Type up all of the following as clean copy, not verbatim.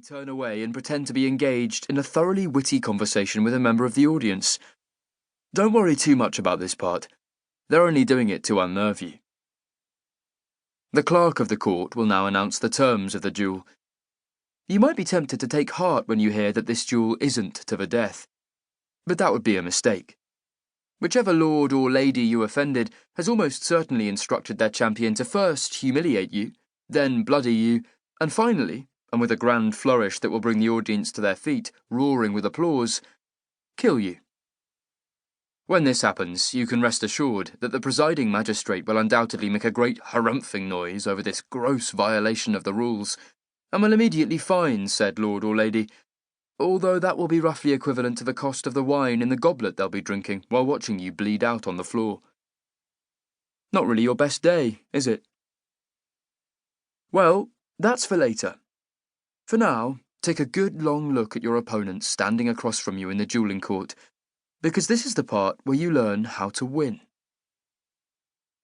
turn away and pretend to be engaged in a thoroughly witty conversation with a member of the audience. Don't worry too much about this part. They're only doing it to unnerve you. The clerk of the court will now announce the terms of the duel. You might be tempted to take heart when you hear that this duel isn't to the death, but that would be a mistake. Whichever lord or lady you offended has almost certainly instructed their champion to first humiliate you, then bloody you, and finally, and with a grand flourish that will bring the audience to their feet, roaring with applause, kill you. When this happens, you can rest assured that the presiding magistrate will undoubtedly make a great harumphing noise over this gross violation of the rules, and will immediately fine said lord or lady, although that will be roughly equivalent to the cost of the wine in the goblet they'll be drinking while watching you bleed out on the floor. Not really your best day, is it? Well, that's for later. For now, take a good long look at your opponent standing across from you in the dueling court, because this is the part where you learn how to win.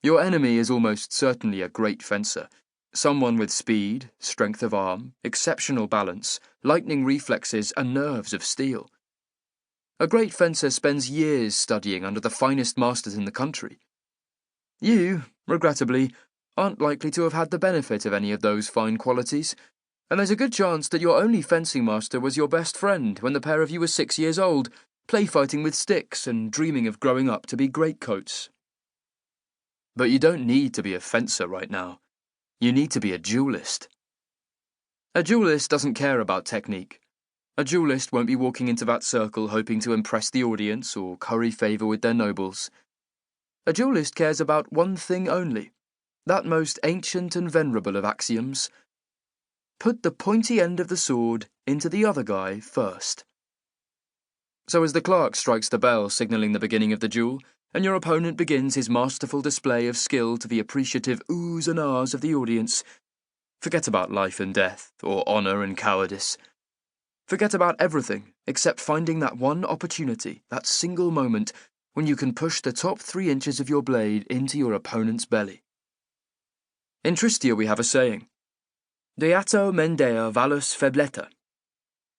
Your enemy is almost certainly a great fencer, someone with speed, strength of arm, exceptional balance, lightning reflexes, and nerves of steel. A great fencer spends years studying under the finest masters in the country. You, regrettably, aren't likely to have had the benefit of any of those fine qualities, and there's a good chance that your only fencing master was your best friend when the pair of you were 6 years old, play-fighting with sticks and dreaming of growing up to be greatcoats. But you don't need to be a fencer right now. You need to be a duelist. A duelist doesn't care about technique. A duelist won't be walking into that circle hoping to impress the audience or curry favour with their nobles. A duelist cares about one thing only, that most ancient and venerable of axioms. Put the pointy end of the sword into the other guy first. So as the clerk strikes the bell signalling the beginning of the duel, and your opponent begins his masterful display of skill to the appreciative oohs and ahs of the audience, forget about life and death, or honour and cowardice. Forget about everything except finding that one opportunity, that single moment, when you can push the top 3 inches of your blade into your opponent's belly. In Tristia we have a saying, Deato mendea valus febleta.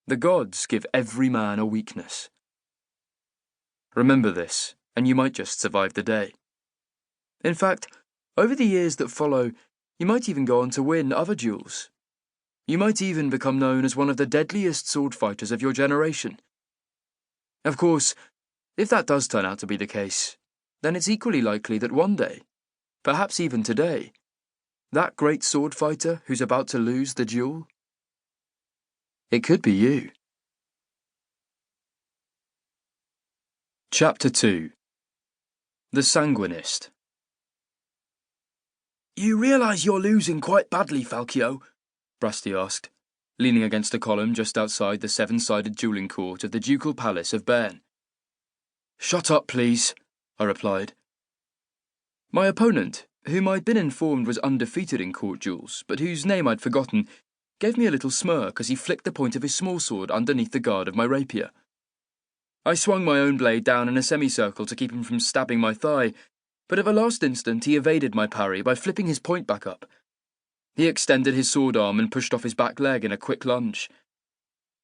The gods give every man a weakness. Remember this, and you might just survive the day. In fact, over the years that follow, you might even go on to win other duels. You might even become known as one of the deadliest sword fighters of your generation. Of course, if that does turn out to be the case, then it's equally likely that one day, perhaps even today, that great sword fighter who's about to lose the duel, it could be you. Chapter 2. The Sanguinist. You realise you're losing quite badly, Falcio? Brasti asked, leaning against a column just outside the 7-sided dueling court of the ducal palace of Bern. Shut up, please, I replied. My opponent, whom I'd been informed was undefeated in court duels, but whose name I'd forgotten, gave me a little smirk as he flicked the point of his small sword underneath the guard of my rapier. I swung my own blade down in a semicircle to keep him from stabbing my thigh, but at the last instant he evaded my parry by flipping his point back up. He extended his sword arm and pushed off his back leg in a quick lunge.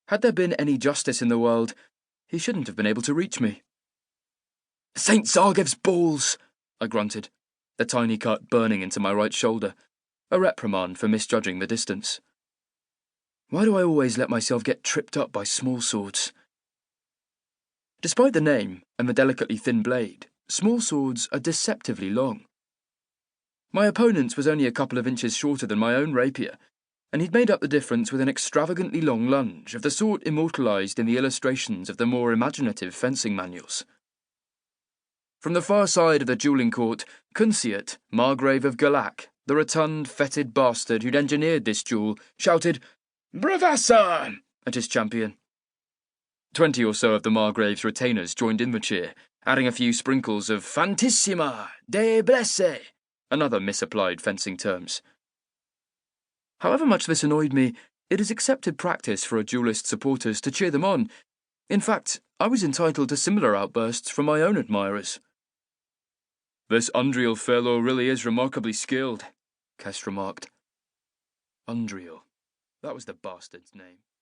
Had there been any justice in the world, he shouldn't have been able to reach me. Saint Zargev's balls, I grunted, the tiny cut burning into my right shoulder, a reprimand for misjudging the distance. Why do I always let myself get tripped up by small swords? Despite the name and the delicately thin blade, small swords are deceptively long. My opponent's was only a couple of inches shorter than my own rapier, and he'd made up the difference with an extravagantly long lunge of the sort immortalised in the illustrations of the more imaginative fencing manuals. From the far side of the dueling court, Cunciat, Margrave of Galac, the rotund, fetid bastard who'd engineered this duel, shouted, Bravassa! At his champion. 20 or so of the Margrave's retainers joined in the cheer, adding a few sprinkles of Fantissima, de Blesse, and other misapplied fencing terms. However much this annoyed me, it is accepted practice for a duelist's supporters to cheer them on. In fact, I was entitled to similar outbursts from my own admirers. This Undriel fellow really is remarkably skilled, Kest remarked. Undriel. That was the bastard's name.